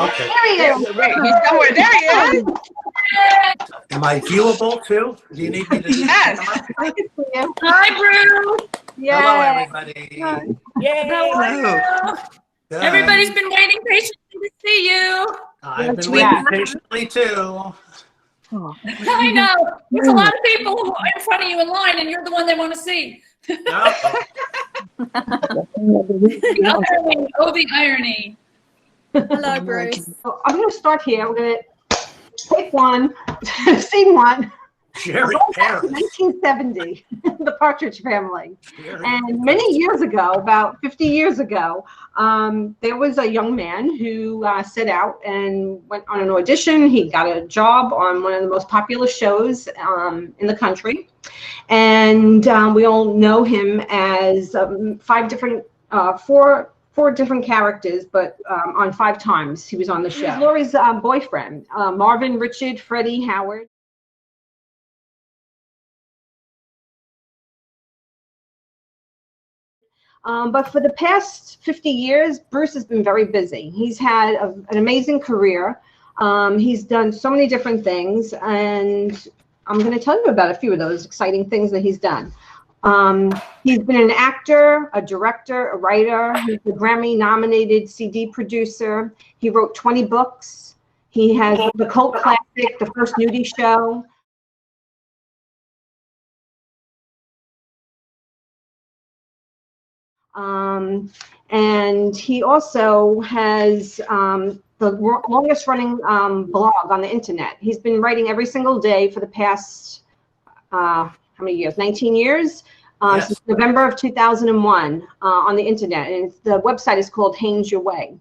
Okay. There he is. Wait, he's somewhere. There he is. Am I viewable too? Do you need me to do Yes. Hi, Brew. Yeah. Hello, everybody. Yay. How are you? Good. Everybody's been waiting patiently to see you. I've been waiting patiently too. I know. There's a lot of people who are in front of you in line, and you're the one they want to see. Uh-oh. The irony. Oh, the irony. Hello, Bruce. So I'm going to start here. We're going to pick one, scene one. Jerry Paris. 1970, the Partridge Family. Jerry And many years ago, about 50 years ago, there was a young man who set out and went on an audition. He got a job on one of the most popular shows in the country. And we all know him as four different characters, but on 5 times he was on the show. Laurie's boyfriend, Marvin, Richard, Freddie, Howard. But for the past 50 years, Bruce has been very busy. He's had an amazing career. He's done so many different things, and I'm going to tell you about a few of those exciting things that he's done. He's been an actor, a director, a writer. He's a Grammy-nominated CD producer. He wrote 20 books. He has the cult classic, The First Nudie Show. And he also has the longest running blog on the internet. He's been writing every single day for the past, how many years? 19 years? Yes. Since November of 2001 on the internet. And the website is called Haynes Your Way.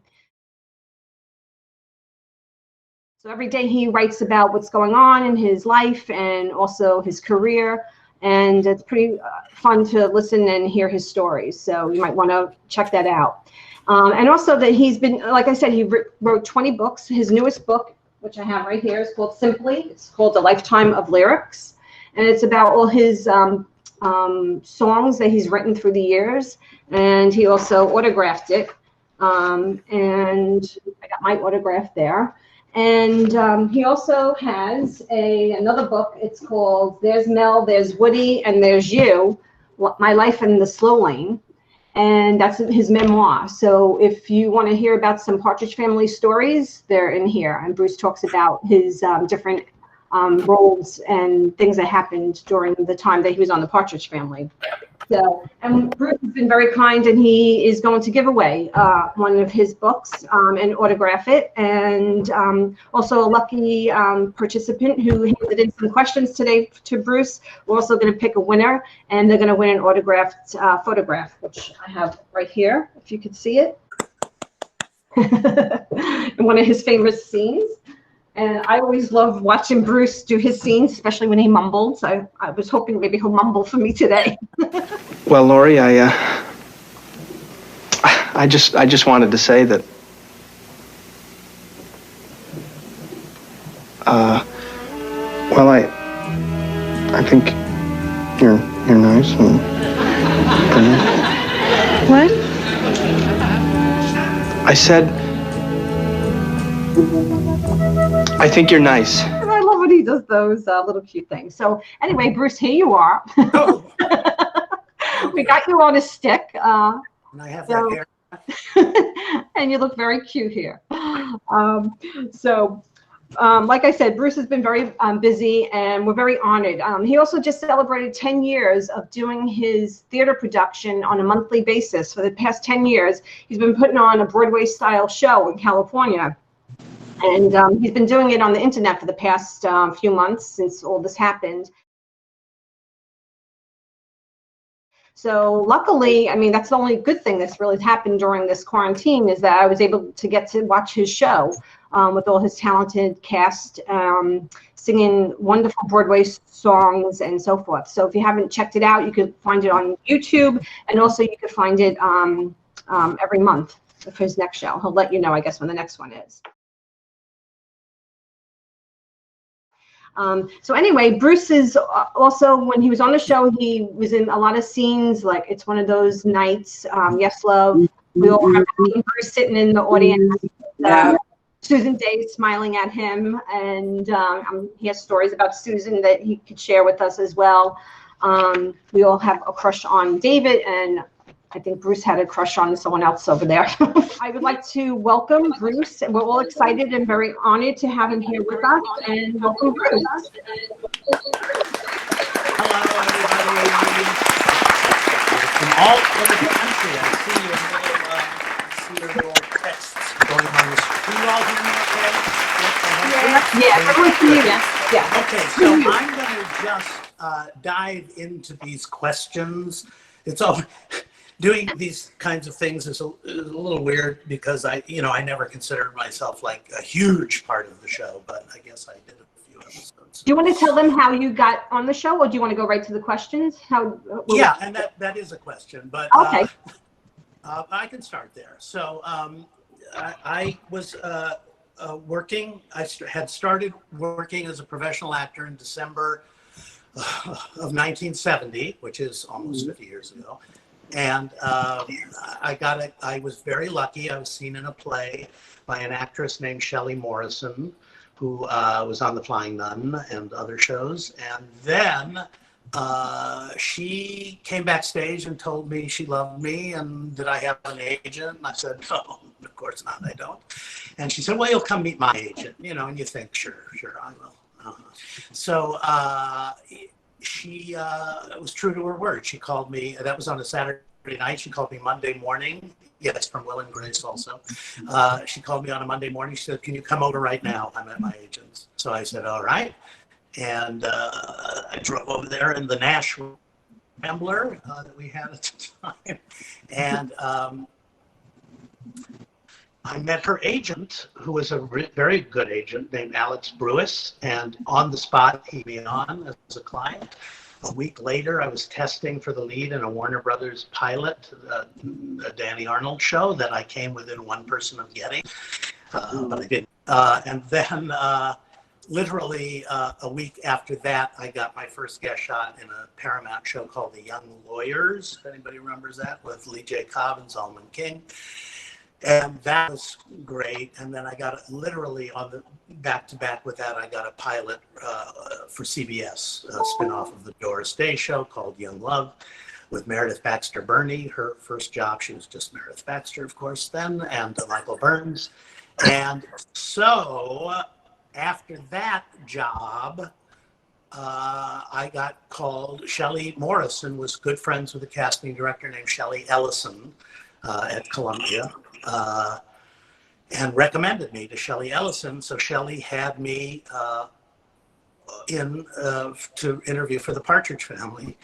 So every day he writes about what's going on in his life and also his career. And it's pretty fun to listen and hear his stories. So you might want to check that out. And also that he's been, like I said, he wrote 20 books. His newest book, which I have right here, is called Simply. It's called A Lifetime of Lyrics. And it's about all his songs that he's written through the years. And he also autographed it. And I got my autograph there. And he also has another book. It's called There's Mel, There's Woody, and There's You, My Life in the Slow Lane. And that's his memoir. So if you want to hear about some Partridge Family stories, they're in here. And Bruce talks about his different roles and things that happened during the time that he was on the Partridge Family. So, and Bruce has been very kind, and he is going to give away one of his books and autograph it. And also a lucky participant who handed in some questions today to Bruce. We're also going to pick a winner, and they're going to win an autographed photograph, which I have right here, if you could see it. In one of his famous scenes. And I always love watching Bruce do his scenes, especially when he mumbles. I was hoping maybe he'll mumble for me today. Well, Laurie, I just wanted to say that well, I think you're nice and What? I said I think you're nice. And I love when he does those little cute things. So anyway, Bruce, here you are. Oh. We got you on a stick. And I have that hair. And you look very cute here. Like I said, Bruce has been very busy, and we're very honored. He also just celebrated 10 years of doing his theater production on a monthly basis. For the past 10 years, he's been putting on a Broadway-style show in California. And he's been doing it on the internet for the past few months since all this happened. So luckily, I mean, that's the only good thing that's really happened during this quarantine, is that I was able to get to watch his show with all his talented cast, singing wonderful Broadway songs and so forth. So if you haven't checked it out, you can find it on YouTube, and also you can find it every month for his next show. He'll let you know, I guess, when the next one is. So anyway, Bruce is also, when he was on the show, he was in a lot of scenes, like It's One of Those Nights, Yes Love. We all remember Bruce sitting in the audience. Susan Day is smiling at him, and he has stories about Susan that he could share with us as well. We all have a crush on David, and I think Bruce had a crush on someone else over there. I would like to welcome Bruce. We're all excited and very honored to have him here with us, and welcome, Bruce. Hello, everybody. From all over the country, I see your little texts going on the screen. Can you all hear me okay? Yeah, everyone can hear you. Yeah. Okay, so I'm going to just dive into these questions. It's all doing these kinds of things is a little weird because I never considered myself like a huge part of the show, but I guess I did a few episodes. Do you want to tell them how you got on the show, or do you want to go right to the questions? Yeah, and that is a question, but okay. I can start there. So I was working. I had started working as a professional actor in December of 1970, which is almost 50 years ago. And I was very lucky. I was seen in a play by an actress named Shelley Morrison, who was on The Flying Nun and other shows. And then she came backstage and told me she loved me and did I have an agent? And I said, no, of course not, I don't. And she said, well, you'll come meet my agent, and you think, sure, I will. So she was true to her word. She called me, that was on a Saturday night. She called me Monday morning. Yes, from Will and Grace also. She called me on a Monday morning. She said, can you come over right now? I'm at my agent's. So I said, all right. And I drove over there in the Nash Rambler that we had at the time. And I met her agent, who was a very good agent named Alex Brewis, and on the spot he me on as a client. A week later, I was testing for the lead in a Warner Brothers pilot, a Danny Arnold show that I came within one person of getting, but I didn't. And then literally a week after that, I got my first guest shot in a Paramount show called The Young Lawyers, if anybody remembers that, with Lee J. Cobb and Solomon King. And that was great. And then I got literally on the back-to-back with that, I got a pilot for CBS, a spinoff of the Doris Day show called Young Love with Meredith Baxter Birney. Her first job, she was just Meredith Baxter, of course, then, and Michael Burns. And so after that job, I got called. Shelley Morrison was good friends with a casting director named Shelley Ellison at Columbia. And recommended me to Shelley Ellison. So Shelley had me in to interview for the Partridge Family.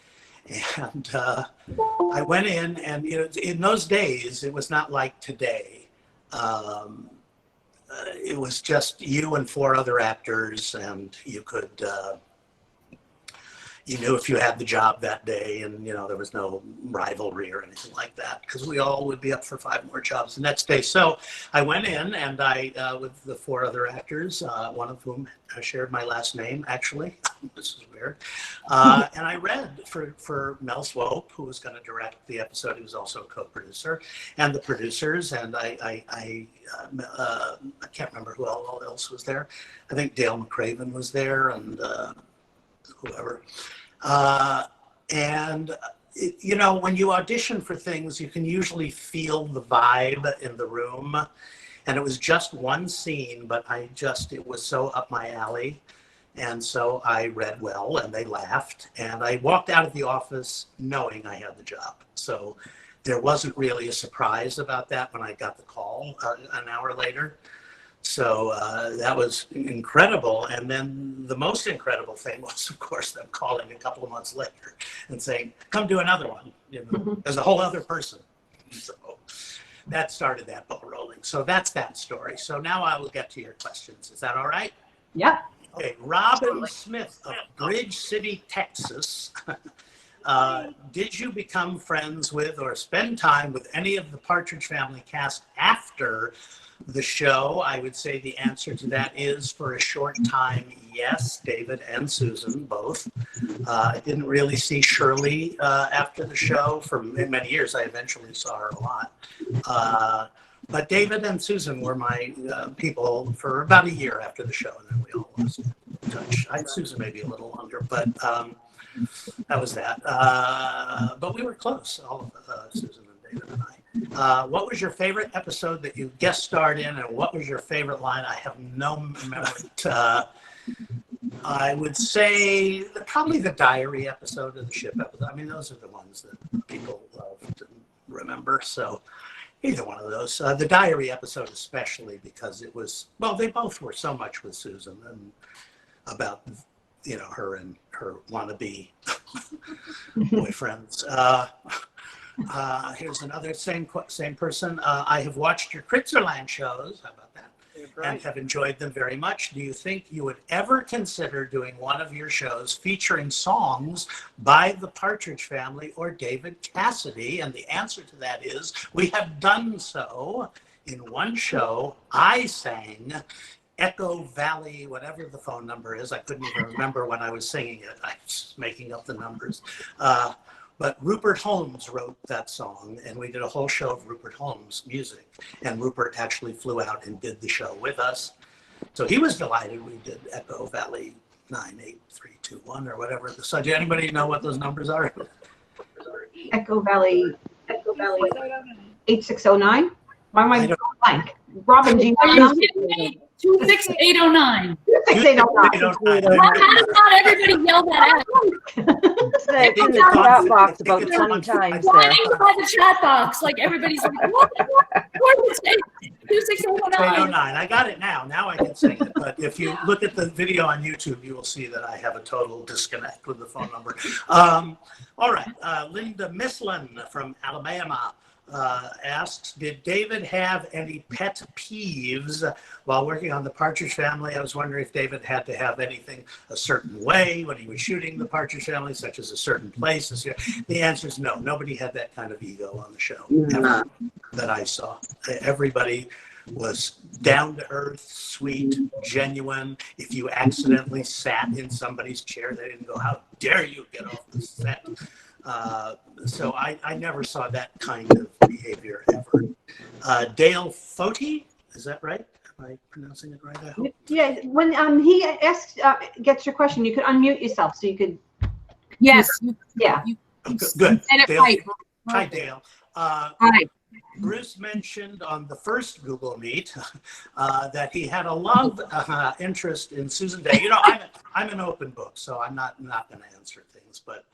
And I went in, and in those days, it was not like today. It was just you and 4 other actors, and you could, you knew if you had the job that day, and there was no rivalry or anything like that, because we all would be up for 5 more jobs the next day. So I went in, and I with the 4 other actors, one of whom shared my last name, actually. This is weird. And I read for Mel Swope, who was going to direct the episode. He was also a co-producer, and the producers. And I can't remember who else was there. I think Dale McCraven was there, and whoever. When you audition for things, you can usually feel the vibe in the room. And it was just one scene, but it was so up my alley. And so I read well, and they laughed. And I walked out of the office knowing I had the job. So there wasn't really a surprise about that when I got the call an hour later. So that was incredible. And then the most incredible thing was, of course, them calling a couple of months later and saying, come do another one. There's a whole other person. So that started that ball rolling. So that's that story. So now I will get to your questions. Is that all right? Yeah. Okay. Robin Smith of Bridge City, Texas. Did you become friends with or spend time with any of the Partridge Family cast after the show? I would say the answer to that is, for a short time, yes. David and Susan both. I didn't really see Shirley after the show for many years. I eventually saw her a lot. But David and Susan were my people for about a year after the show, and then we all lost touch. Susan maybe a little longer, but that was that. But we were close, all of Susan and David and I. What was your favorite episode that you guest starred in, and what was your favorite line? I have no memory. I would say probably the diary episode of the ship episode. I mean, those are the ones that people love to remember. So either one of those. The diary episode especially, because it was, well, they both were so much with Susan and about, you know, her and her wannabe boyfriends. Here's another same person. I have watched your Kritzerland shows. How about that? And have enjoyed them very much. Do you think you would ever consider doing one of your shows featuring songs by the Partridge Family or David Cassidy? And the answer to that is we have done so. In one show, I sang Echo Valley, whatever the phone number is. I couldn't even remember when I was singing it. I was making up the numbers. But Rupert Holmes wrote that song, and we did a whole show of Rupert Holmes music. And Rupert actually flew out and did the show with us. So he was delighted we did Echo Valley 98321 or whatever. So do anybody know what those numbers are? Echo Valley 8609. Why am I blank? Robin, do you know? 26809. 26809. Why does not everybody yell that out? It's in the chat box about 20 times there. Flying by the chat box, like everybody's like, what? 26809. I got it now. Now I can sing it. But if you look at the video on YouTube, you will see that I have a total disconnect with the phone number. All right. Linda Mislin from Alabama asks, did David have any pet peeves while working on the Partridge Family? I was wondering if David had to have anything a certain way when he was shooting the Partridge Family, such as a certain place. The answer is no. Nobody had that kind of ego on the show ever, that I saw. Everybody was down to earth, sweet, genuine. If you accidentally sat in somebody's chair, they didn't go, how dare you get off the set? So I never saw that kind of behavior ever. Dale Foti, is that right? Am I pronouncing it right? I hope. Yeah, when he asks, gets your question, you could unmute yourself so you could. Yes. Yeah. Good. Dale, right. Hi, Dale. Hi. Bruce mentioned on the first Google Meet that he had a love interest in Susan Day. You know, I'm an open book, so I'm not going to answer things, but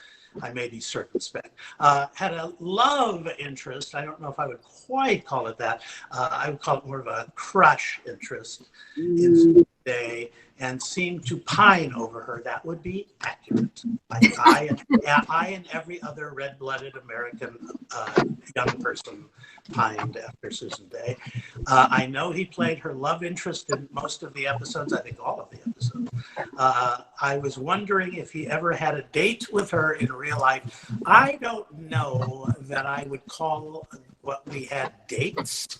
I may be circumspect. Had a love interest. I don't know if I would quite call it that. I would call it more of a crush interest in Susan Day, and seemed to pine over her. That would be accurate. I and every other red-blooded American young person pined after Susan Day. I know he played her love interest in most of the episodes, I think all of the episodes. I was wondering if he ever had a date with her in real life. I don't know that I would call what we had dates.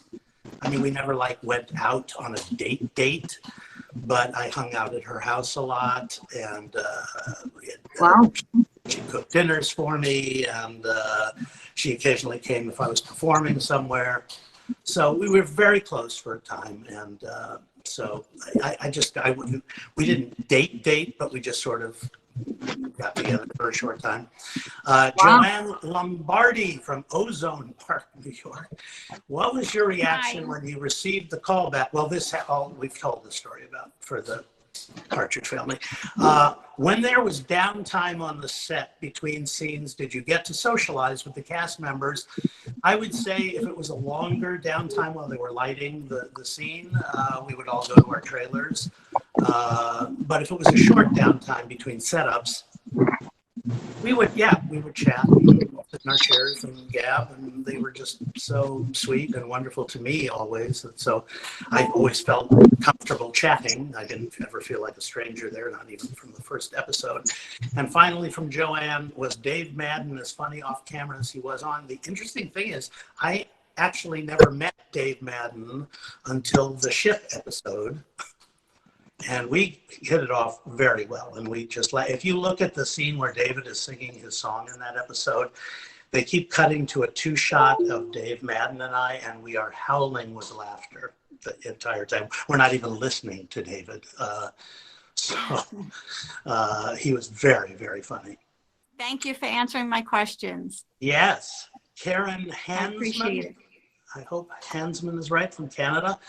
I mean, we never went out on a date, but I hung out at her house a lot, and she cooked dinners for me, and she occasionally came if I was performing somewhere. So we were very close for a time, and so we didn't date, but we just sort of got together for a short time. Joanne Lombardi from Ozone Park, New York. What was your reaction when you received the call back? Well, we've told the story about for the Partridge Family. When there was downtime on the set between scenes, did you get to socialize with the cast members? I would say if it was a longer downtime while they were lighting the scene, we would all go to our trailers. But if it was a short downtime between setups, we would chat and sit in our chairs and gab, and they were just so sweet and wonderful to me always. And so I always felt comfortable chatting. I didn't ever feel like a stranger there, not even from the first episode. And finally from Joanne, was Dave Madden as funny off camera as he was on? The interesting thing is I actually never met Dave Madden until the ship episode. And we hit it off very well. And we just if you look at the scene where David is singing his song in that episode, they keep cutting to a 2-shot of Dave Madden and I, and we are howling with laughter the entire time. We're not even listening to David. He was very, very funny. Thank you for answering my questions. Yes. Karen I appreciate Hansman. it. I hope Hansman is right, from Canada.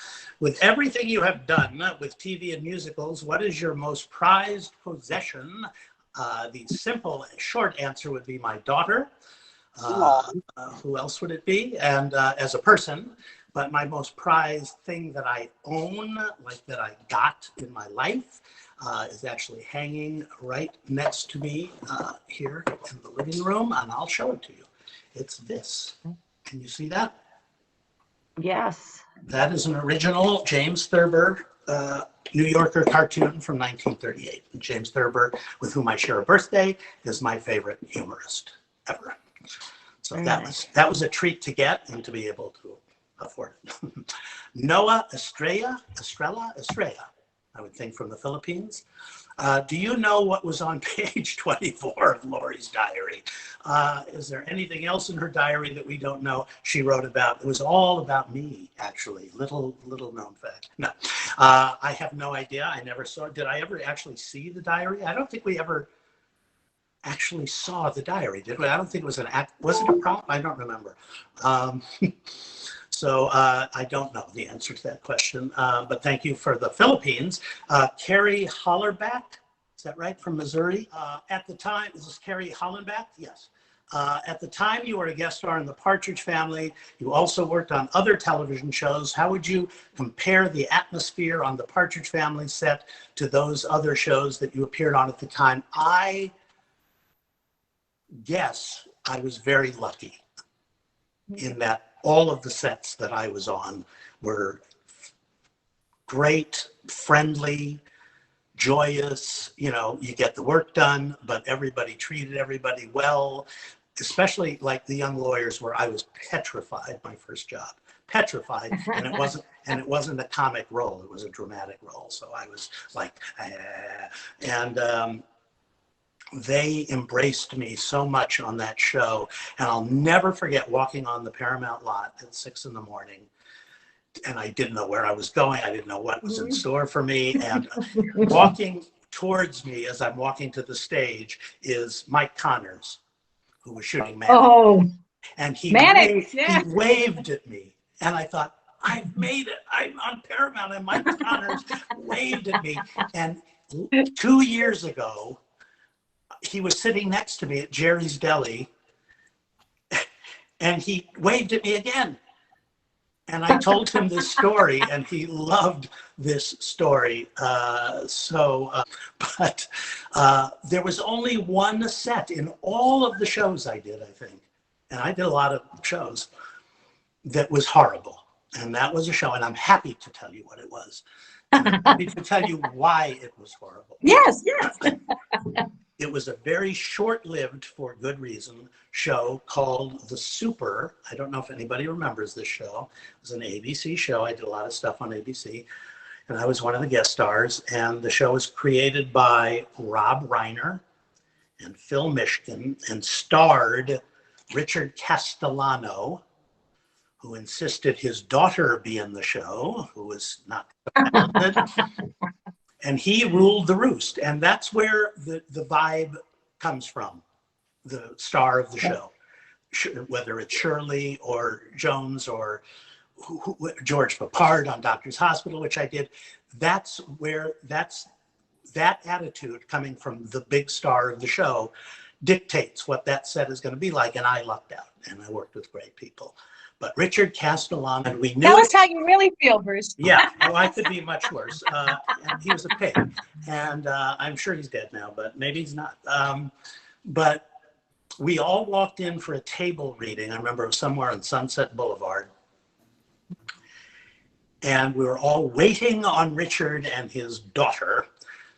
With everything you have done with TV and musicals, what is your most prized possession? The simple, short answer would be my daughter. Who else would it be? And as a person, but my most prized thing that I own, like that I got in my life, is actually hanging right next to me here in the living room, and I'll show it to you. It's this. Can you see that? Yes. That is an original James Thurber New Yorker cartoon from 1938. James Thurber, with whom I share a birthday, is my favorite humorist ever. So that was a treat to get and to be able to afford it. Noah Estrella, I would think, from the Philippines. Do you know what was on page 24 of Lori's diary? Is there anything else in her diary that we don't know she wrote about? It was all about me, actually. Little known fact. No, I have no idea. I never saw it. Did I ever actually see the diary? I don't think we ever actually saw the diary, did we? I don't think it was an act. Was it a prop? I don't remember. So I don't know the answer to that question, but thank you for the Philippines. Carrie Hollerback, is that right, from Missouri? At the time, is this Carrie Hollenbach? Yes. At the time you were a guest star in the Partridge Family, you also worked on other television shows. How would you compare the atmosphere on the Partridge Family set to those other shows that you appeared on at the time? I guess I was very lucky in that all of the sets that I was on were great, friendly, joyous. You know, you get the work done, but everybody treated everybody well, especially like the young lawyers, where I was petrified my first job. Petrified, and it wasn't a comic role, it was a dramatic role. So I was like, they embraced me so much on that show. And I'll never forget walking on the Paramount lot at 6 in the morning. And I didn't know where I was going. I didn't know what was in store for me. And walking towards me as I'm walking to the stage is Mike Connors, who was shooting Mannix. Oh, And he waved at me. And I thought, I've made it. I'm on Paramount. And Mike Connors waved at me. And 2 years ago, he was sitting next to me at Jerry's Deli, and he waved at me again. And I told him this story, and he loved this story. But there was only one set in all of the shows I did, I think, and I did a lot of shows, that was horrible. And that was a show, and I'm happy to tell you what it was. I'm happy to tell you why it was horrible. yes. It was a very short-lived, for good reason, show called The Super. I don't know if anybody remembers this show. It was an ABC show. I did a lot of stuff on ABC, and I was one of the guest stars. And the show was created by Rob Reiner and Phil Mishkin and starred Richard Castellano, who insisted his daughter be in the show, who was not talented. And he ruled the roost. And that's where the vibe comes from, the star of the show. Whether it's Shirley or Jones or George Papard on Doctor's Hospital, which I did, that's that attitude coming from the big star of the show dictates what that set is going to be like. And I lucked out, and I worked with great people. But Richard Castellano, and we knew Tell us how you really feel, Bruce. Yeah, well, I could be much worse. And he was a pig, and I'm sure he's dead now, but maybe he's not. But we all walked in for a table reading. I remember it was somewhere on Sunset Boulevard. And we were all waiting on Richard and his daughter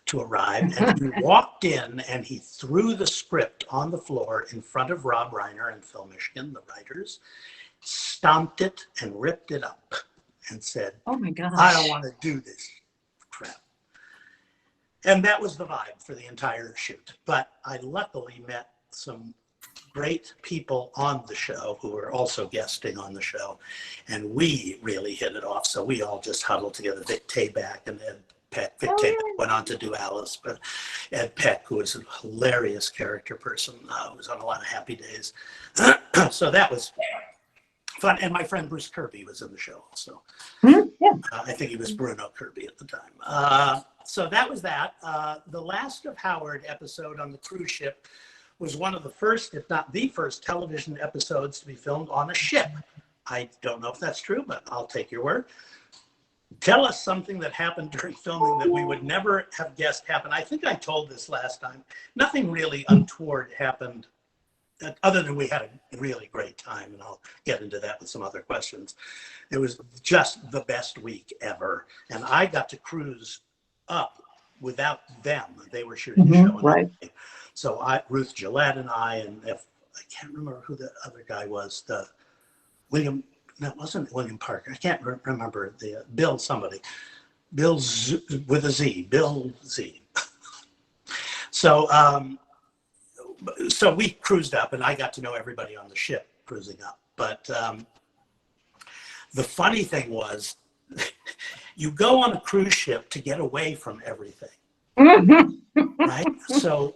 to arrive. And he walked in and he threw the script on the floor in front of Rob Reiner and Phil Mishkin, the writers, stomped it and ripped it up and said, Oh my gosh. I don't want to do this crap. And that was the vibe for the entire shoot. But I luckily met some great people on the show who were also guesting on the show, and we really hit it off. So we all just huddled together. Vic Tayback and Ed Peck. Vic Tayback went on to do Alice, but Ed Peck, who was a hilarious character person, was on a lot of Happy Days. So that was fun. And my friend Bruce Kirby was in the show also. I think he was Bruno Kirby at the time. So that was that. The Last of Howard episode on the cruise ship was one of the first, if not the first, television episodes to be filmed on a ship. I don't know if that's true, but I'll take your word. Tell us something that happened during filming that we would never have guessed happened. I think I told this last time. Nothing really untoward happened other than we had a really great time, and I'll get into that with some other questions. It was just the best week ever, and I got to cruise up without them. They were shooting the show. Right. So Ruth Gillette and I can't remember who the other guy was, William, no, it wasn't William Parker. I can't remember Bill somebody. Bill Z, with a Z, Bill Z. So we cruised up, and I got to know everybody on the ship cruising up. But the funny thing was, you go on a cruise ship to get away from everything, right? So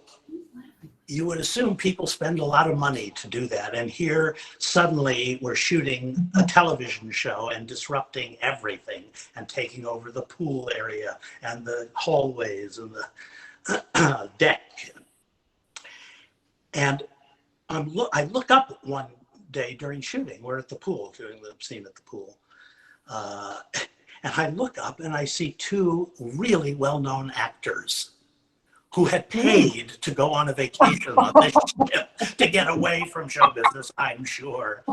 you would assume people spend a lot of money to do that. And here, suddenly, we're shooting a television show and disrupting everything and taking over the pool area and the hallways and the deck. And I look up one day during shooting. We're at the pool, doing the scene at the pool. And I look up and I see two really well-known actors who had paid to go on a vacation on this ship to get away from show business, I'm sure.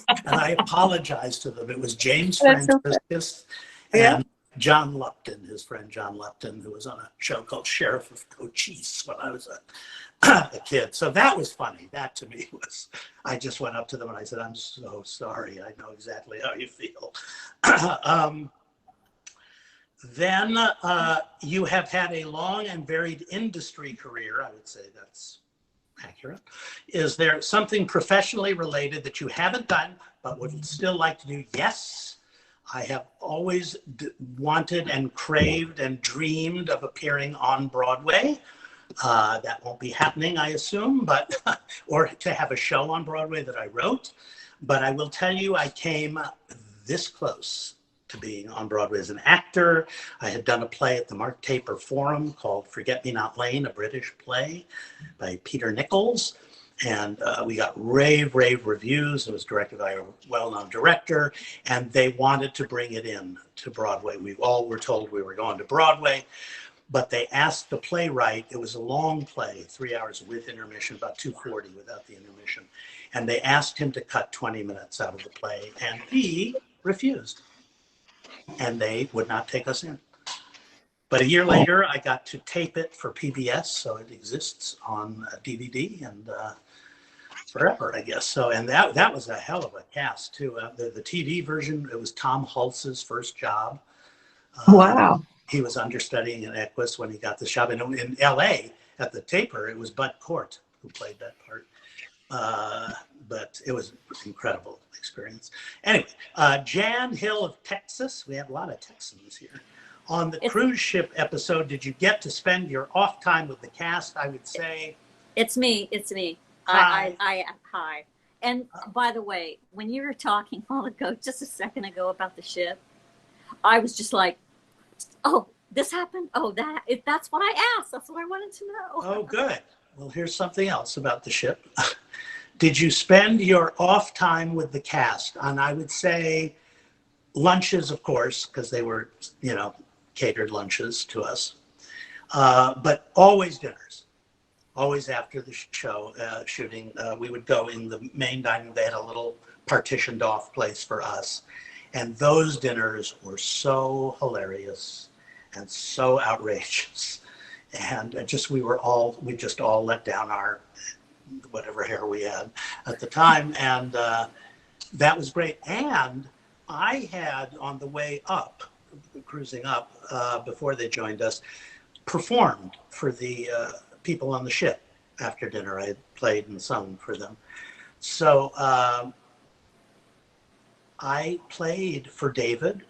And I apologized to them. It was James Francis and John Lupton, his friend John Lupton, who was on a show called Sheriff of Cochise when I was a kid. So that was funny. That to me was, I just went up to them and I said, I'm so sorry. I know exactly how you feel. Then you have had a long and varied industry career. I would say that's accurate. Is there something professionally related that you haven't done but would still like to do? Yes. I have always wanted and craved and dreamed of appearing on Broadway. That won't be happening, I assume, but or to have a show on Broadway that I wrote. But I will tell you, I came this close to being on Broadway as an actor. I had done a play at the Mark Taper Forum called Forget-Me-Not Lane, a British play by Peter Nichols. And we got rave reviews. It was directed by a well-known director, and they wanted to bring it in to Broadway. We all were told we were going to Broadway, but they asked the playwright, it was a long play, 3 hours with intermission, about 2:40 without the intermission. And they asked him to cut 20 minutes out of the play, and he refused. And they would not take us in. But a year later, I got to tape it for PBS, so it exists on DVD and forever, I guess. So, and that was a hell of a cast too. The TV version, it was Tom Hulse's first job. Wow. He was understudying in Equus when he got the job. And in LA at the Taper, it was Bud Cort who played that part. But it was an incredible experience. Anyway, Jan Hill of Texas. We have a lot of Texans here. On the cruise ship episode, did you get to spend your off time with the cast? I would say. It's me. Hi. Hi. And by the way, when you were talking just a second ago about the ship, I was just like, oh, this happened. Oh, that's what I asked. That's what I wanted to know. Oh, good. Well, here's something else about the ship. Did you spend your off time with the cast? And I would say lunches, of course, because they were, catered lunches to us, but always dinners. Always after the show shooting, we would go in the main dining room. They had a little partitioned off place for us. And those dinners were so hilarious and so outrageous. And we just all let down our whatever hair we had at the time. And that was great. And I had, on the way up, cruising up before they joined us, performed for the people on the ship. after dinner. I had played and sung for them. So I played for David,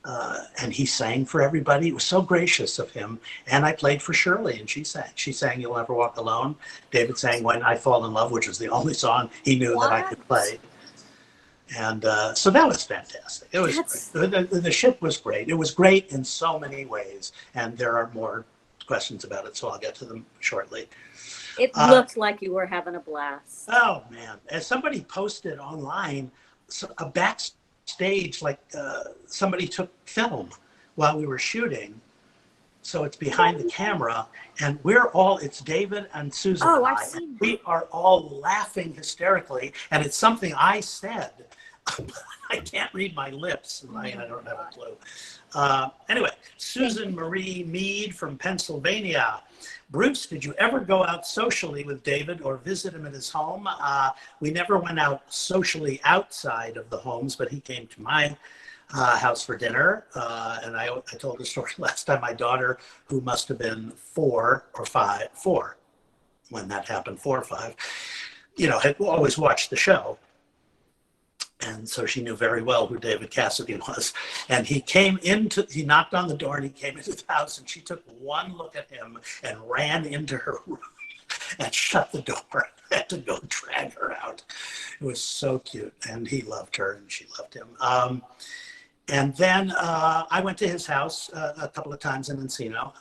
and he sang for everybody. It was so gracious of him. And I played for Shirley, and she sang. She sang "You'll Never Walk Alone." David sang "When I Fall in Love," which was the only song he knew that I could play. And so that was fantastic. It was great. The ship was great. It was great in so many ways. And there are more questions about it, so I'll get to them shortly. It looked like you were having a blast. Oh, man. As somebody posted online, a backstage, like somebody took film while we were shooting. So it's behind the camera, and it's David and Susan and I, and we are all laughing hysterically, and it's something I said. I can't read my lips, and I don't have a clue. Anyway, Susan Marie Mead from Pennsylvania. Bruce, did you ever go out socially with David or visit him at his home? We never went out socially outside of the homes, but he came to my house for dinner. And I told the story last time, my daughter, who must have been 4 when that happened, 4 or 5, had always watched the show. And so she knew very well who David Cassidy was. And he knocked on the door and he came into the house, and she took one look at him and ran into her room and shut the door. I had to go drag her out. It was so cute. And he loved her and she loved him. And then I went to his house a couple of times in Encino.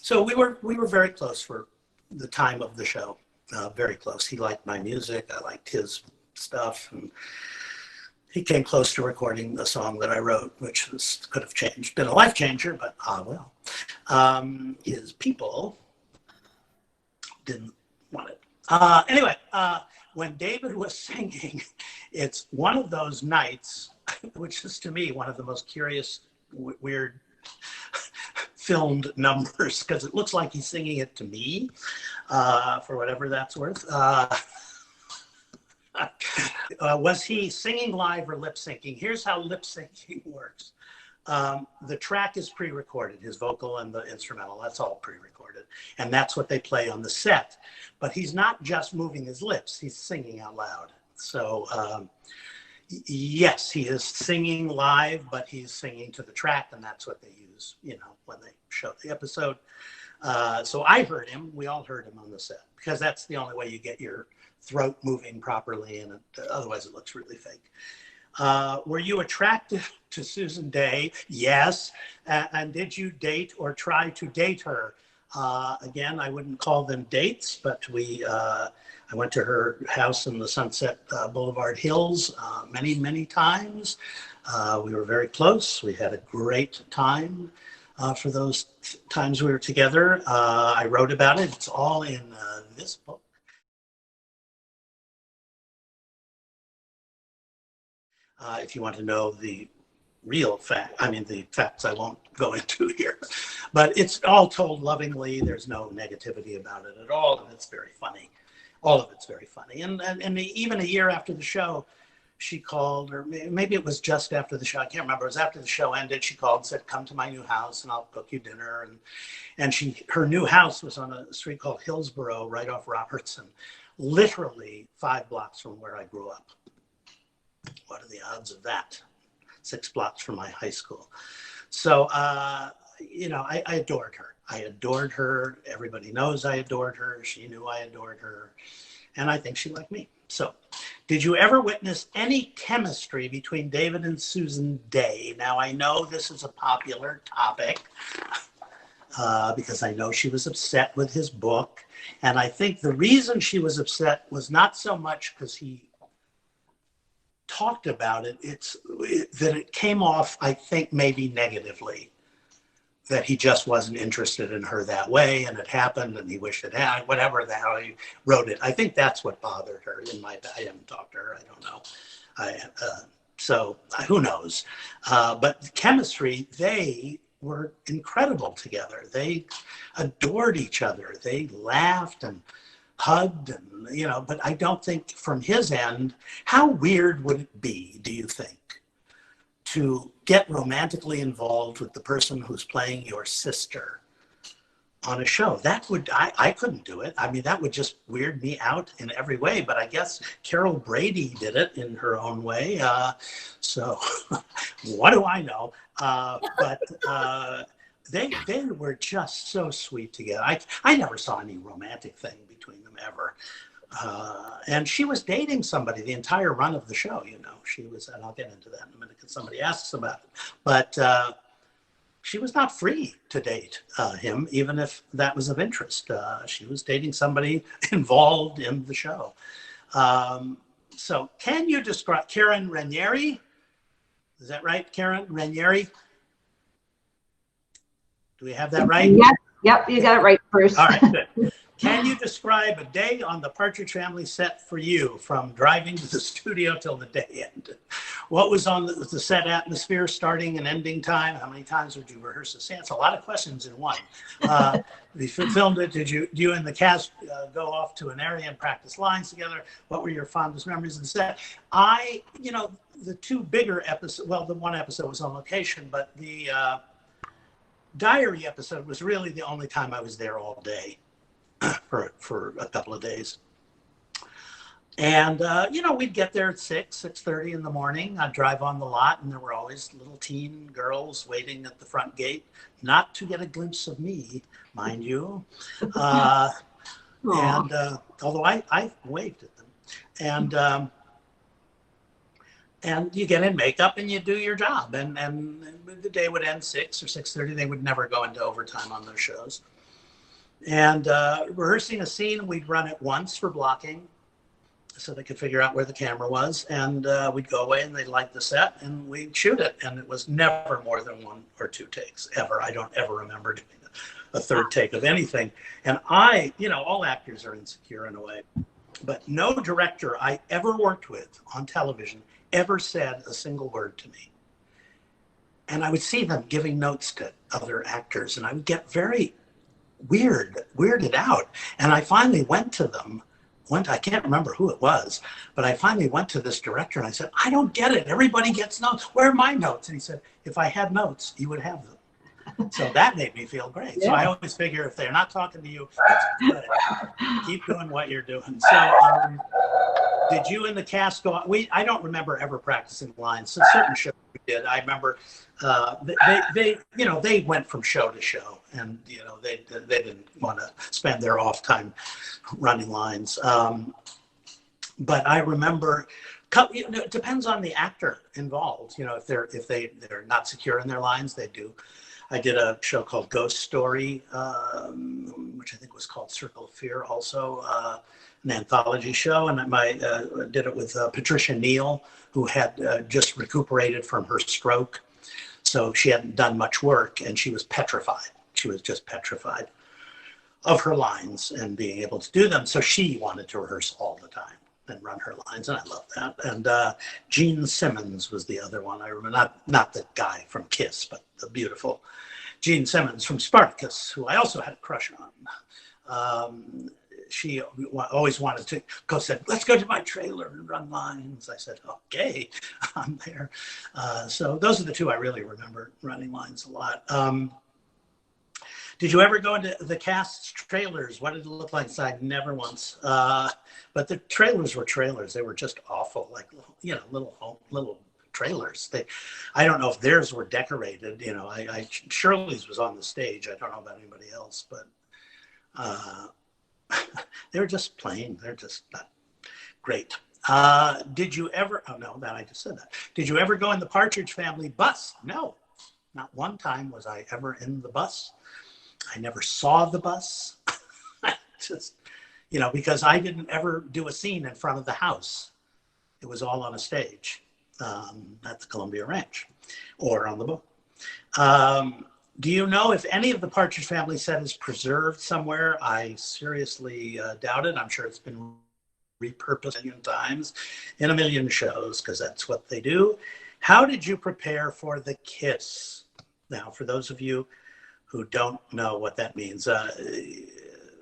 So we were very close for the time of the show. Very close. He liked my music. I liked his stuff, and he came close to recording the song that I wrote, which could have been a life changer, but well. His people didn't want it. Anyway, when David was singing, it's one of those nights, which is to me one of the most curious, weird filmed numbers, because it looks like he's singing it to me, for whatever that's worth. Was he singing live or lip syncing? Here's how lip syncing works. The track is pre-recorded, his vocal and the instrumental, that's all pre-recorded. And that's what they play on the set. But he's not just moving his lips, he's singing out loud. So yes, he is singing live, but he's singing to the track, and that's what they use, when they show the episode. So I heard him, we all heard him on the set, because that's the only way you get your throat moving properly, and otherwise it looks really fake. Were you attracted to Susan Day? Yes. And did you date or try to date her? Again, I wouldn't call them dates, but I went to her house in the Sunset Boulevard Hills many, many times. We were very close. We had a great time for those times we were together. I wrote about it. It's all in this book. If you want to know the real the facts I won't go into here, but it's all told lovingly. There's no negativity about it at all, and it's very funny. All of it's very funny. And even a year after the show, she called, or maybe it was just after the show, I can't remember. It was after the show ended. She called and said, "Come to my new house and I'll cook you dinner." And her new house was on a street called Hillsborough, right off Robertson, literally 5 blocks from where I grew up. What are the odds of that? 6 blocks from my high school. So, I adored her. I adored her. Everybody knows I adored her. She knew I adored her. And I think she liked me. So, did you ever witness any chemistry between David and Susan Day? Now, I know this is a popular topic because I know she was upset with his book. And I think the reason she was upset was not so much because he talked about it, that it came off, I think, maybe negatively, that he just wasn't interested in her that way, and it happened, and he wished it had, whatever the hell he wrote it. I think that's what bothered her. I haven't talked to her, I don't know. So who knows? But chemistry, they were incredible together. They adored each other. They laughed and hugged, and but I don't think from his end, how weird would it be, do you think, to get romantically involved with the person who's playing your sister on a show. That would, I couldn't do it. I mean, that would just weird me out in every way, but I guess Carol Brady did it in her own way. So what do I know? But they were just so sweet together. I never saw any romantic thing between them ever. And she was dating somebody the entire run of the show, you know. She was, and I'll get into that in a minute because somebody asks about it. But she was not free to date him, even if that was of interest. She was dating somebody involved in the show. So can you describe Karen Raniere? Is that right, Karen Raniere? Do we have that right? Yep, you got it right, Bruce. All right, good. Can you describe a day on the Partridge Family set for you, from driving to the studio till the day ended? What was on the set atmosphere, starting and ending time? How many times would you rehearse a seance? A lot of questions in one. We filmed it. Did you and the cast go off to an area and practice lines together? What were your fondest memories of the set? You know, the two bigger episodes, well, the one episode was on location, but the diary episode was really the only time I was there all day. For a couple of days. And, you know, we'd get there at 6:30 in the morning. I'd drive on the lot, and there were always little teen girls waiting at the front gate, not to get a glimpse of me, mind you. And although I waved at them. And you get in makeup and you do your job. And the day would end 6 or 6:30. They would never go into overtime on those shows. And rehearsing a scene, we'd run it once for blocking so they could figure out where the camera was. And we'd go away and they'd light the set and we'd shoot it. And it was never more than 1 or 2 takes, ever. I don't ever remember doing a third take of anything. And you know, all actors are insecure in a way. But no director I ever worked with on television ever said a single word to me. And I would see them giving notes to other actors and I would get very weirded out. And I finally went to them. I can't remember who it was, but I finally went to this director and I said, I don't get it. Everybody gets notes. Where are my notes? And he said, if I had notes, you would have them. So that made me feel great. Yeah. So I always figure if they're not talking to you, it's good. Keep doing what you're doing. So did you and the cast go on? I don't remember ever practicing lines. So certain shows we did. I remember they went from show to show, and you know they didn't want to spend their off time running lines. But I remember, it depends on the actor involved. You know, if they're not secure in their lines, they do. I did a show called Ghost Story, which I think was called Circle of Fear, also an anthology show, and I did it with Patricia Neal, who had just recuperated from her stroke. So she hadn't done much work and she was petrified. She was just petrified of her lines and being able to do them. So she wanted to rehearse all the time and run her lines. And I love that. And Gene Simmons was the other one. I remember, not the guy from Kiss, but the beautiful Gene Simmons from Spartacus, who I also had a crush on. She always wanted to go, said, let's go to my trailer and run lines. I said, okay, I'm there. So those are the two I really remember running lines a lot. Did you ever go into the cast's trailers? What did it look like inside? Never once. But the trailers were trailers. They were just awful, like, you know, little trailers. I don't know if theirs were decorated. You know, Shirley's was on the stage. I don't know about anybody else, but they were just plain. They're just not great. Did you ever, oh no, I just said that. Did you ever go in the Partridge Family bus? No, not one time was I ever in the bus. I never saw the bus. Just, you know, because I didn't ever do a scene in front of the house. It was all on a stage at the Columbia Ranch or on the boat. Do you know if any of the Partridge Family set is preserved somewhere? I seriously doubt it. I'm sure it's been repurposed a million times in a million shows because that's what they do. How did you prepare for the kiss? Now, for those of you who don't know what that means,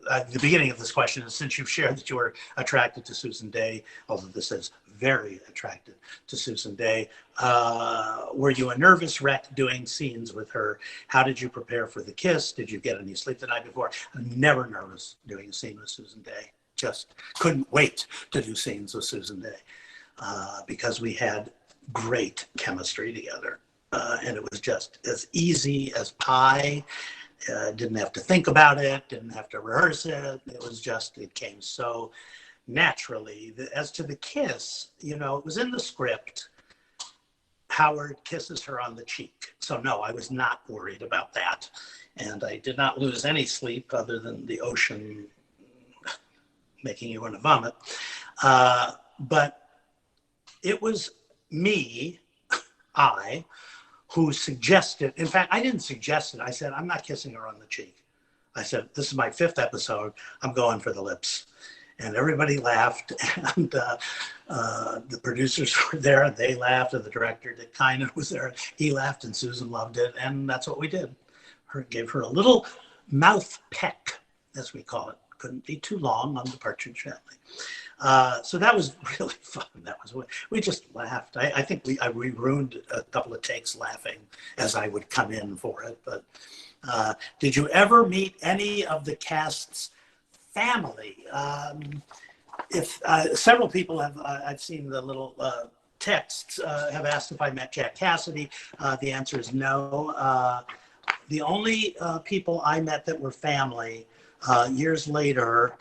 the beginning of this question is, since you've shared that you were attracted to Susan Day, although this says very attracted to Susan Day, were you a nervous wreck doing scenes with her? How did you prepare for the kiss? Did you get any sleep the night before? I'm never nervous doing a scene with Susan Day. Just couldn't wait to do scenes with Susan Day because we had great chemistry together. And it was just as easy as pie. Didn't have to think about it, didn't have to rehearse it. It came so naturally. As to the kiss, it was in the script. Howard kisses her on the cheek. So no, I was not worried about that. And I did not lose any sleep other than the ocean making you want to vomit. But it was me, who suggested, in fact, I didn't suggest it. I said, I'm not kissing her on the cheek. I said, this is my 5th episode. I'm going for the lips. And everybody laughed. And the producers were there and they laughed. And the director, Dick Kynan, was there. He laughed and Susan loved it. And that's what we did. Gave her a little mouth peck, as we call it. Couldn't be too long on the Partridge Family. So that was really fun. We just laughed. I think we ruined a couple of takes laughing as I would come in for it. But did you ever meet any of the cast's family? If several people have, I've seen the little texts, have asked if I met Jack Cassidy. The answer is no. The only people I met that were family, years later,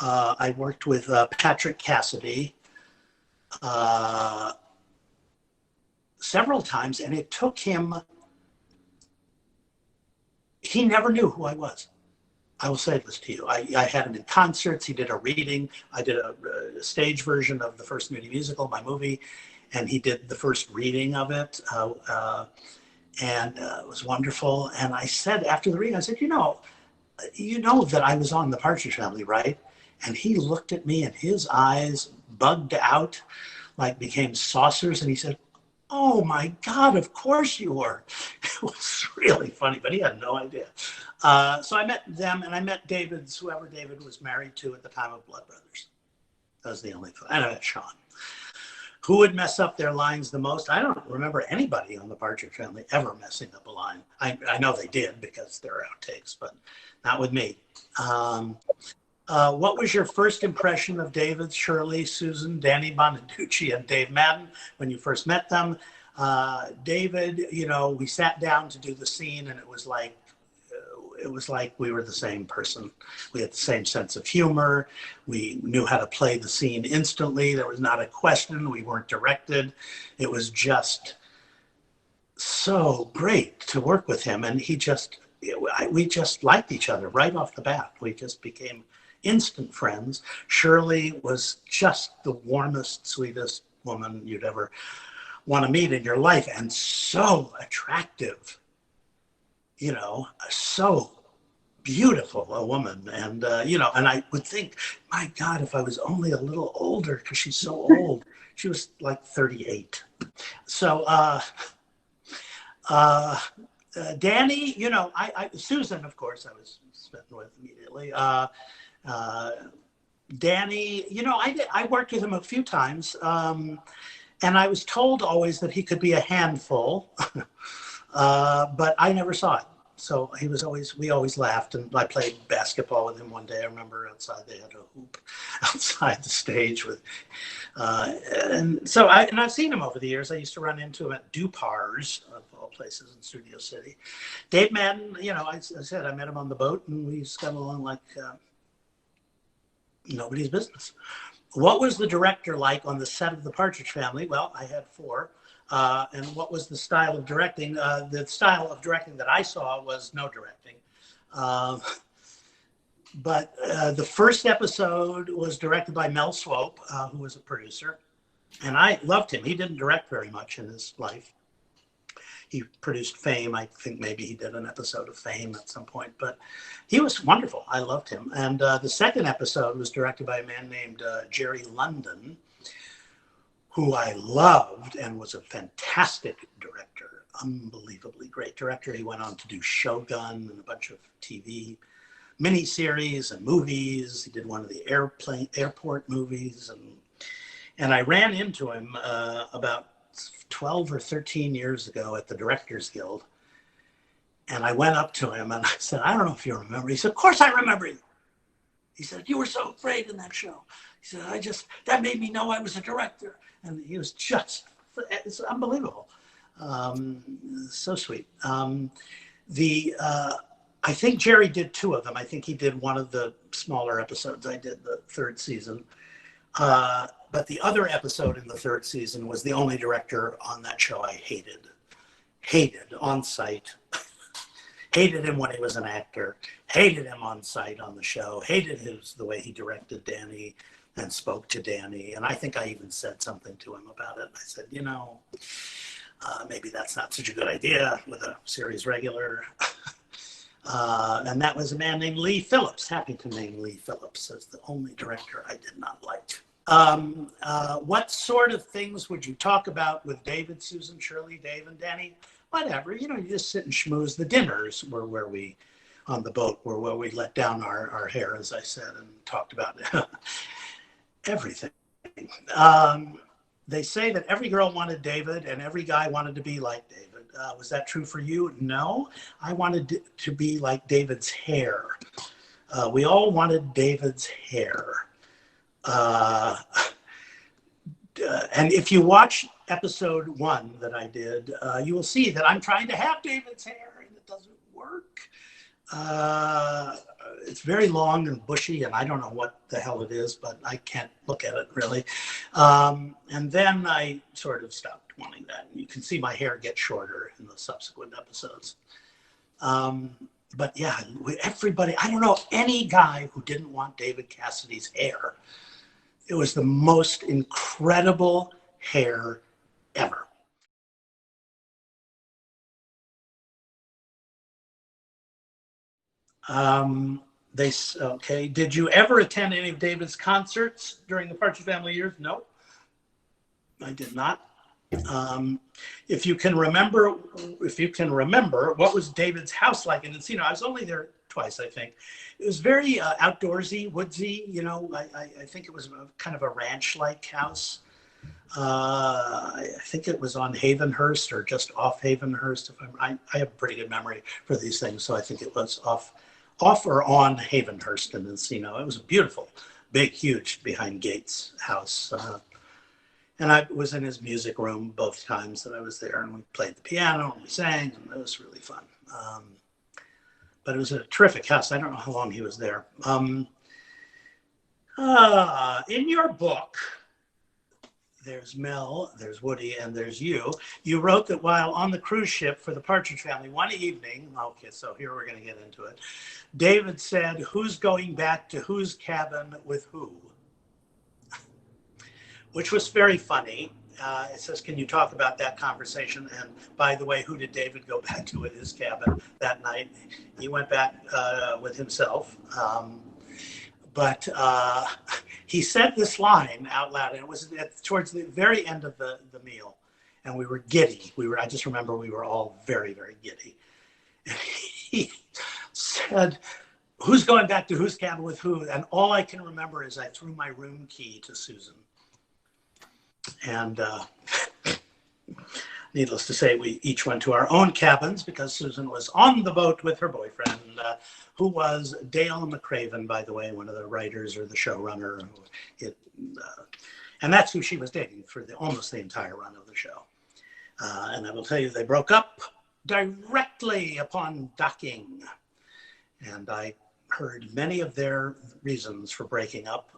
I worked with Patrick Cassidy several times, and it took him, he never knew who I was. I will say this to you. I had him in concerts. He did a reading. I did a stage version of the first Moody musical, my movie, and he did the first reading of it. And it was wonderful. And I said, after the reading, I said, you know that I was on the Partridge Family, right? And he looked at me and his eyes bugged out, like became saucers. And he said, oh my God, of course you were. It was really funny, but he had no idea. So I met them, and I met whoever David was married to at the time of Blood Brothers. That was the only thing. And I met Sean. Who would mess up their lines the most? I don't remember anybody on the Partridge Family ever messing up a line. I know they did because there are outtakes, but not with me. What was your first impression of David, Shirley, Susan, Danny Bonaducci, and Dave Madden when you first met them? David, we sat down to do the scene, and it was like we were the same person. We had the same sense of humor. We knew how to play the scene instantly. There was not a question. We weren't directed. It was just so great to work with him. And we just liked each other right off the bat. We just became instant friends. Shirley was just the warmest, sweetest woman you'd ever want to meet in your life, and so attractive. So beautiful a woman. And, and I would think, my God, if I was only a little older, because she's so old. She was like 38. So Danny, Susan, of course, I was smitten with immediately. Danny, I worked with him a few times. And I was told always that he could be a handful. But I never saw it. So we always laughed, and I played basketball with him one day. I remember outside, they had a hoop outside the stage and I've seen him over the years. I used to run into him at Dupar's, of all places, in Studio City. Dave Madden, I said I met him on the boat, and we just got along like nobody's business. What was the director like on the set of the Partridge Family? Well, I had 4. And what was the style of directing? The style of directing that I saw was no directing. But the first episode was directed by Mel Swope, who was a producer. And I loved him. He didn't direct very much in his life. He produced Fame. I think maybe he did an episode of Fame at some point. But he was wonderful. I loved him. And the second episode was directed by a man named Jerry London, who I loved and was a fantastic director, unbelievably great director. He went on to do Shogun and a bunch of TV miniseries and movies. He did one of the airport movies, and I ran into him about 12 or 13 years ago at the Directors Guild. And I went up to him and I said, I don't know if you remember. He said, of course I remember you. He said, you were so great in that show. He said, that made me know I was a director. And he was it's unbelievable. So sweet. I think Jerry did 2 of them. I think he did one of the smaller episodes. I did the 3rd season. But the other episode in the 3rd season was the only director on that show I hated on site. Hated him when he was an actor. Hated him on site on the show. Hated the way he directed Danny and spoke to Danny. And I think I even said something to him about it. I said, maybe that's not such a good idea with a series regular. And that was a man named Lee Phillips. Happy to name Lee Phillips as the only director I did not like. What sort of things would you talk about with David, Susan, Shirley, Dave, and Danny? Whatever, you just sit and schmooze. The dinners were where we, on the boat, were where we let down our hair, as I said, and talked about everything. They say that every girl wanted David and every guy wanted to be like David. Was that true for you? No, I wanted to be like David's hair. We all wanted David's hair. And if you watch episode 1 that I did, you will see that I'm trying to have David's hair and it doesn't work. It's very long and bushy and I don't know what the hell it is, but I can't look at it really. And then I sort of stopped wanting that. And you can see my hair get shorter in the subsequent episodes. But yeah, everybody, I don't know any guy who didn't want David Cassidy's hair. It was the most incredible hair ever. Okay. Did you ever attend any of David's concerts during the Partridge Family years? No, I did not. If you can remember, what was David's house like in Encino? I was only there twice, I think. It was very outdoorsy, woodsy. I think it was kind of a ranch-like house. I think it was on Havenhurst or just off Havenhurst. I have a pretty good memory for these things, so I think it was off or on Havenhurst in Encino. It was a beautiful, big, huge behind gates house. And I was in his music room both times that I was there, and we played the piano and we sang, and it was really fun. But it was a terrific house. I don't know how long he was there. In your book, there's Mel, there's Woody, and there's you. You wrote that while on the cruise ship for the Partridge Family one evening, okay, so here we're going to get into it, David said, who's going back to whose cabin with who? Which was very funny. It says, can you talk about that conversation? And by the way, who did David go back to at his cabin that night? He went back with himself. But he said this line out loud, and it was towards the very end of the meal. And we were giddy. I just remember we were all very, very giddy. And he said, who's going back to whose cabin with who? And all I can remember is I threw my room key to Susan. And needless to say, we each went to our own cabins because Susan was on the boat with her boyfriend, who was Dale McCraven, by the way, one of the writers or the showrunner. And that's who she was dating for almost the entire run of the show. And I will tell you, they broke up directly upon docking. And I heard many of their reasons for breaking up.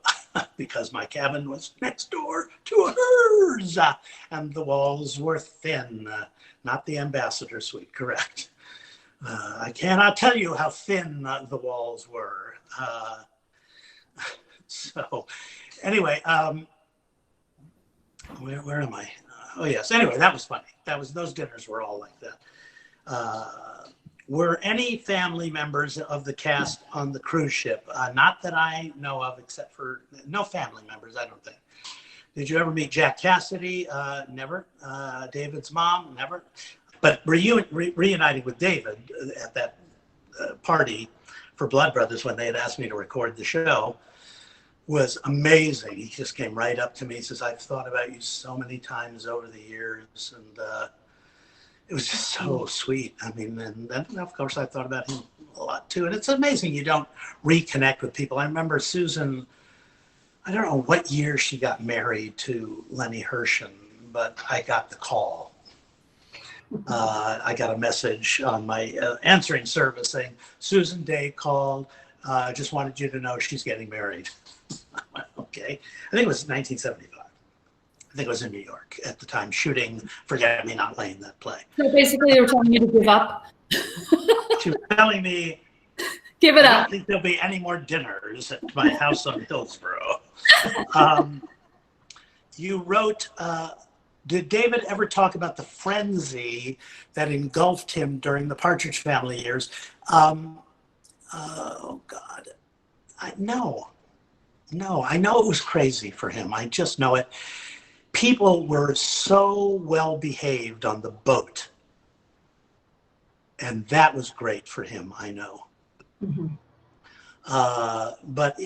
Because my cabin was next door to hers, and the walls were thin, not the ambassador suite, correct. I cannot tell you how thin the walls were. So anyway, where am I? Oh yes, anyway, that was funny. Those dinners were all like that. Were any family members of the cast on the cruise ship? Not that I know of, except for no family members, I don't think. Did you ever meet Jack Cassidy? Never. David's mom? Never. But reuniting with David at that party for Blood Brothers when they had asked me to record the show was amazing. He just came right up to me. He says, I've thought about you so many times over the years. And it was just so sweet. I mean, and then, of course, I thought about him a lot too. And it's amazing you don't reconnect with people. I remember Susan, I don't know what year she got married to Lenny Hershen, but I got the call. I got a message on my answering service saying, Susan Day called, just wanted you to know she's getting married. Okay. I think it was 1975. I think it was in New York at the time, shooting Forget Me Not Lane, that play. So basically, they were telling you to give up. She was telling me, Give it I up. don't think there'll be any more dinners at my house on Hillsborough. You wrote, did David ever talk about the frenzy that engulfed him during the Partridge Family years? Oh, God. No, I know it was crazy for him. I just know it. People were so well behaved on the boat. And that was great for him, I know. Mm-hmm. But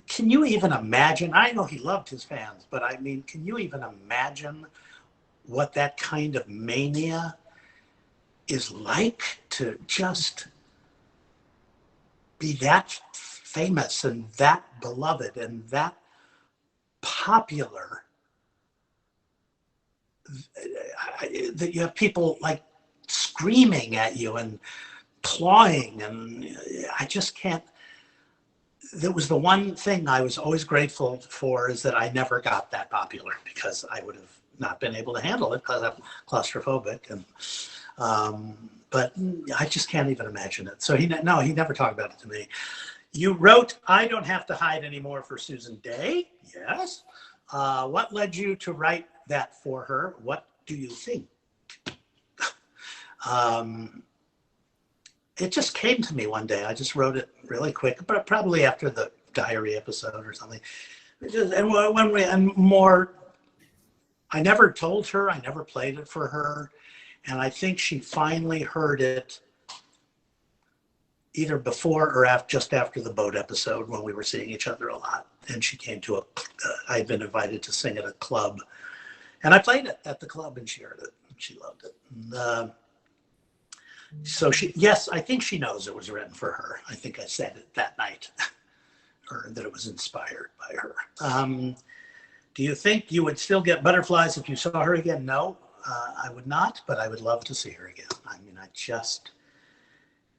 can you even imagine? I know he loved his fans, but I mean, can you even imagine what that kind of mania is like, to just be that famous and that beloved and that popular, that you have people like screaming at you and clawing, and I just can't. That was the one thing I was always grateful for, is that I never got that popular, because I would have not been able to handle it because I'm claustrophobic. And but I just can't even imagine it. So he never talked about it to me. You wrote, I Don't Have to Hide Anymore for Susan Day. Yes. What led you to write that for her? What do you think? It just came to me one day. I just wrote it really quick, but probably after the diary episode or something. I never told her, I never played it for her. And I think she finally heard it either before or just after the boat episode, when we were seeing each other a lot. And she came to I'd been invited to sing at a club. And I played it at the club, and she heard it. And she loved it. And, so yes, I think she knows it was written for her. I think I said it that night, or that it was inspired by her. Do you think you would still get butterflies if you saw her again? No, I would not, but I would love to see her again. I mean,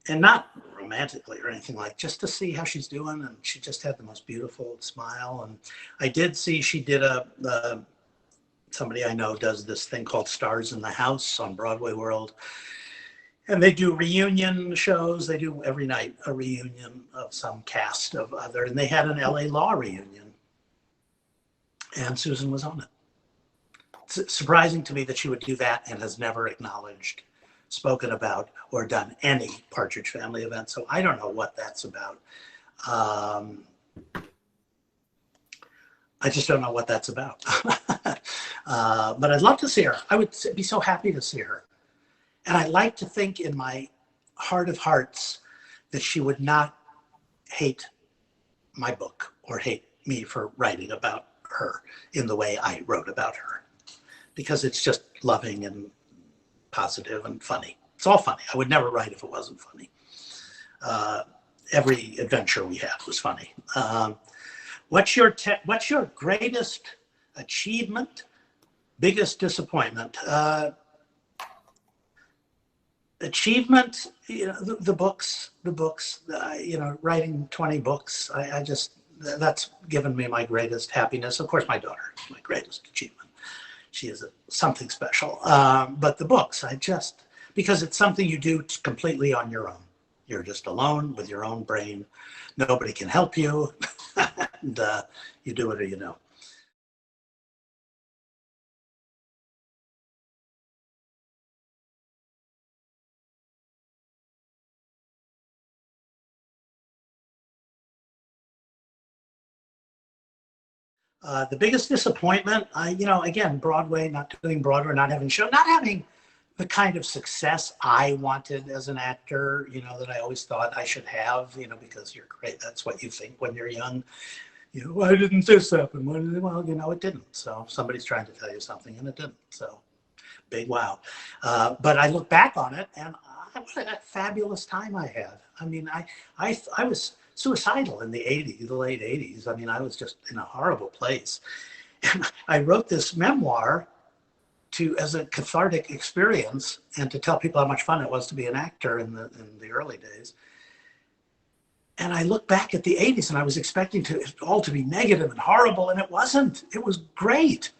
and not romantically or anything, like just to see how she's doing. And she just had the most beautiful smile. And I did see she did somebody I know does this thing called Stars in the House on Broadway World. And they do reunion shows. They do every night a reunion of some cast of other. And they had an LA Law reunion. And Susan was on it. It's surprising to me that she would do that and has never acknowledged, spoken about, or done any Partridge Family event. So I don't know what that's about. I just don't know what that's about. But I'd love to see her. I would be so happy to see her. And I like to think in my heart of hearts that she would not hate my book or hate me for writing about her in the way I wrote about her, because it's just loving and positive and funny. It's all funny. I would never write if it wasn't funny. Every adventure we had was funny. What's your greatest achievement, biggest disappointment? Achievement, the books, writing 20 books. That's given me my greatest happiness. Of course, my daughter is my greatest achievement. She is something special. But the books, because it's something you do completely on your own. You're just alone with your own brain. Nobody can help you. And you do it or you know. The biggest disappointment, again, Broadway, not doing Broadway, not having show, not having the kind of success I wanted as an actor, you know, that I always thought I should have, you know, because you're great. That's what you think when you're young. You know, why didn't this happen? Well, you know, it didn't. So somebody's trying to tell you something and it didn't. So big wow. But I look back on it and what a fabulous time I had. I mean, I was suicidal in the 80s, the late 80s. I mean, I was just in a horrible place. And I wrote this memoir as a cathartic experience and to tell people how much fun it was to be an actor in the early days. And I look back at the 80s and I was expecting it all to be negative and horrible, and it wasn't. It was great.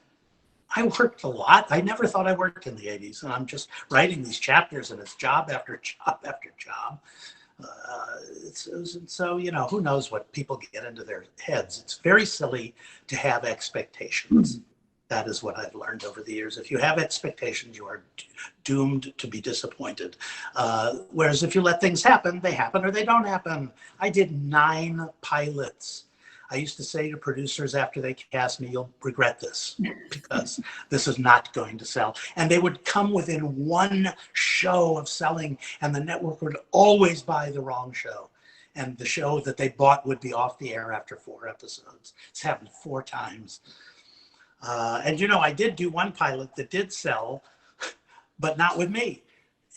I worked a lot. I never thought I worked in the 80s, and I'm just writing these chapters and it's job after job after job. So, you know, who knows what people get into their heads. It's very silly to have expectations. That is what I've learned over the years. If you have expectations, you are doomed to be disappointed. Whereas if you let things happen, they happen or they don't happen. I did 9 pilots. I used to say to producers after they cast me, you'll regret this because this is not going to sell. And they would come within 1 show of selling, and the network would always buy the wrong show. And the show that they bought would be off the air after 4 episodes. It's happened 4 times. And, you know, I did do 1 pilot that did sell, but not with me.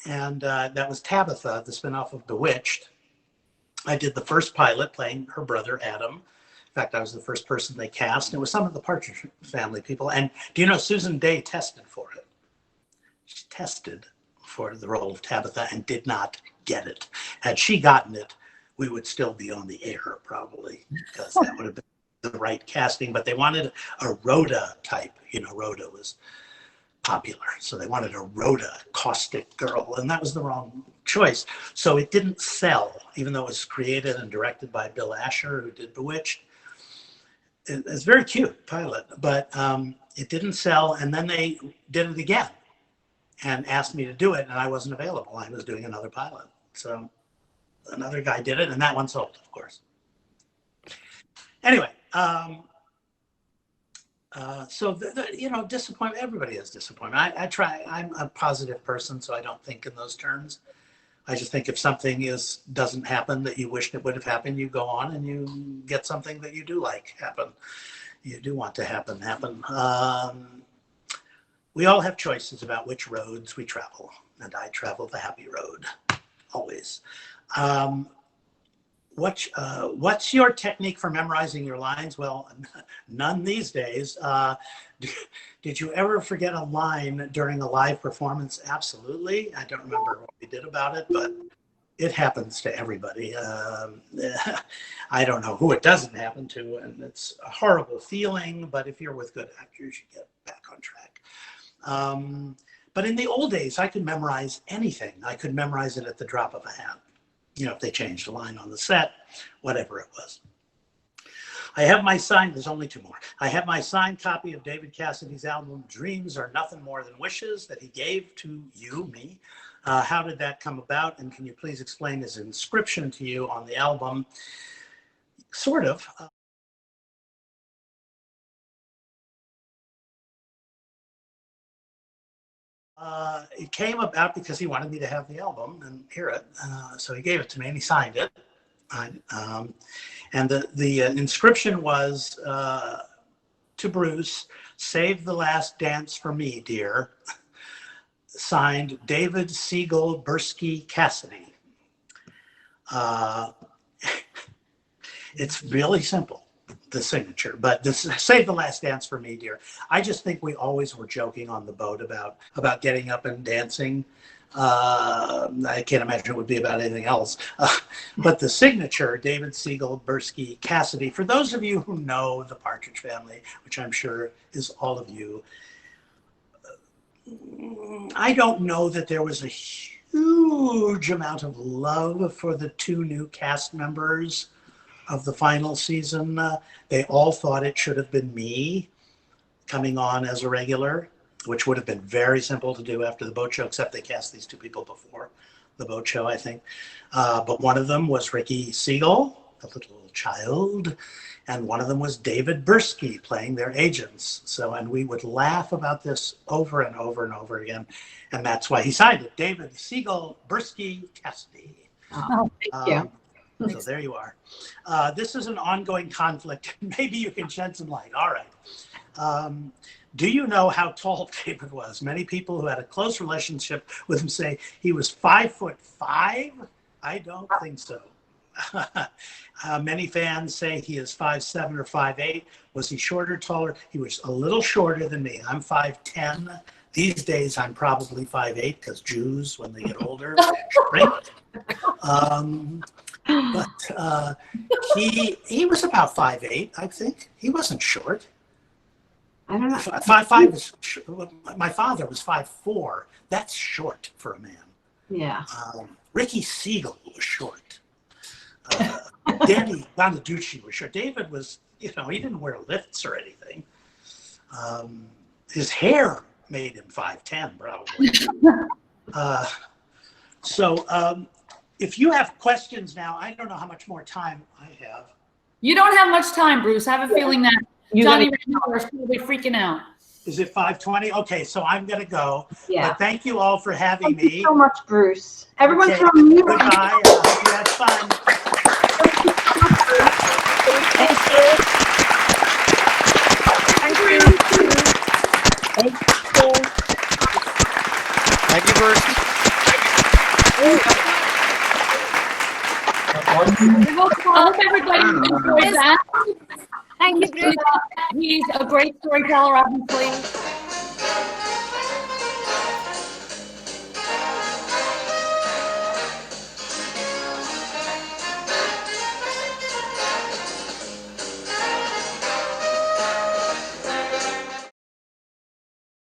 And that was Tabitha, the spinoff of Bewitched. I did the first pilot playing her brother, Adam. In fact, I was the first person they cast. It was some of the Partridge family people. And do you know Susan Day tested for it? She tested for the role of Tabitha and did not get it. Had she gotten it, we would still be on the air probably, because that would have been the right casting. But they wanted a Rhoda type. You know, Rhoda was popular. So they wanted a Rhoda caustic girl, and that was the wrong choice. So it didn't sell, even though it was created and directed by Bill Asher, who did Bewitched. It's very cute pilot, but it didn't sell. And then they did it again and asked me to do it, and I wasn't available. I was doing another pilot. So another guy did it, and that one sold, of course. Anyway, so you know, disappointment. Everybody has disappointment. I'm a positive person, so I don't think in those terms. I just think if something doesn't happen that you wished it would have happened, you go on and you get something that you do like happen. You do want to happen. We all have choices about which roads we travel, and I travel the happy road, always. What's your technique for memorizing your lines? Well, none these days. Did you ever forget a line during a live performance? Absolutely. I don't remember what we did about it, but it happens to everybody. I don't know who it doesn't happen to, and it's a horrible feeling, but if you're with good actors, you get back on track. But in the old days, I could memorize anything. I could memorize it at the drop of a hat. You know, if they changed the line on the set, whatever it was. I have my signed, there's only 2 more. I have my signed copy of David Cassidy's album, Dreams Are Nothing More Than Wishes, that he gave to you, me. How did that come about? And can you please explain his inscription to you on the album? Sort of. It came about because he wanted me to have the album and hear it. So he gave it to me and he signed it. And the inscription was to Bruce, "Save the last dance for me, dear." Signed, David Siegel Bursky Cassidy. It's really simple, the signature, but this "Save the last dance for me, dear." I just think we always were joking on the boat about getting up and dancing. I can't imagine it would be about anything else. But the signature, David Siegel Bursky Cassidy, for those of you who know the Partridge family, which I'm sure is all of you, I don't know that there was a huge amount of love for the 2 new cast members of the final season. They all thought it should have been me coming on as a regular, which would have been very simple to do after the boat show, except they cast these 2 people before the boat show, I think. But one of them was Ricky Siegel, a little child, and one of them was David Bursky playing their agents. So, and we would laugh about this over and over and over again, and that's why he signed it, David Siegel Bursky Cassidy. Oh, thank you. So there you are. This is an ongoing conflict. Maybe you can shed some light. All right. Do you know how tall David was? Many people who had a close relationship with him say he was 5'5". I don't think so. Many fans say he is 5'7" or 5'8". Was he shorter, taller? He was a little shorter than me. I'm 5'10". These days, I'm probably 5'8", because Jews, when they get older, shrink. But he was about 5'8", I think. He wasn't short. I don't know. 5'5" was my father was 5'4". That's short for a man. Yeah. Ricky Siegel was short. Danny Bonaducci was short. David was, he didn't wear lifts or anything. His hair made him 5'10", probably. If you have questions now, I don't know how much more time I have. You don't have much time, Bruce. I have a feeling that Johnny is probably freaking out. Is it 5:20? Okay, so I'm going to go. Yeah. But thank you all for having me. Thank you so much, Bruce. Everyone's Okay. on mute. Goodbye. I hope you had fun. Thank you. Thank you. Thank you. Thank you, Bruce. I hope everybody enjoyed that. Thank you, Bruce. He's a great storyteller, obviously.